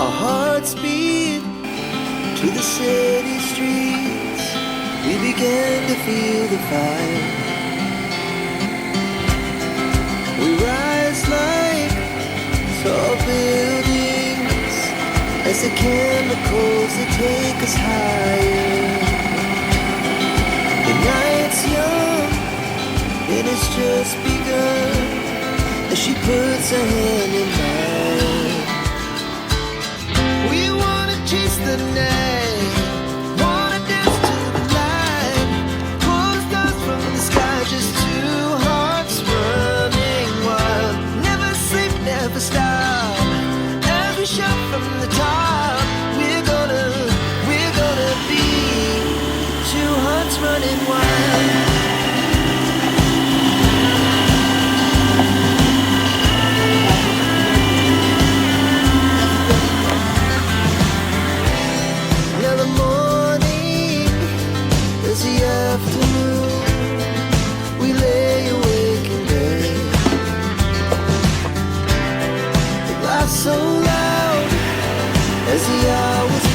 Our hearts beat to the city streets. We began to feel the fire. We rise like tall buildings as the chemicals that take us higher. The night's young and it's just begun as she puts her hand in mine. We wanna chase the night, wanna dance to the light, pull the stars from the sky, just two hearts running wild. Never sleep, never stop, as we shout from the top. We're gonna be two hearts running wild. So loud as the hours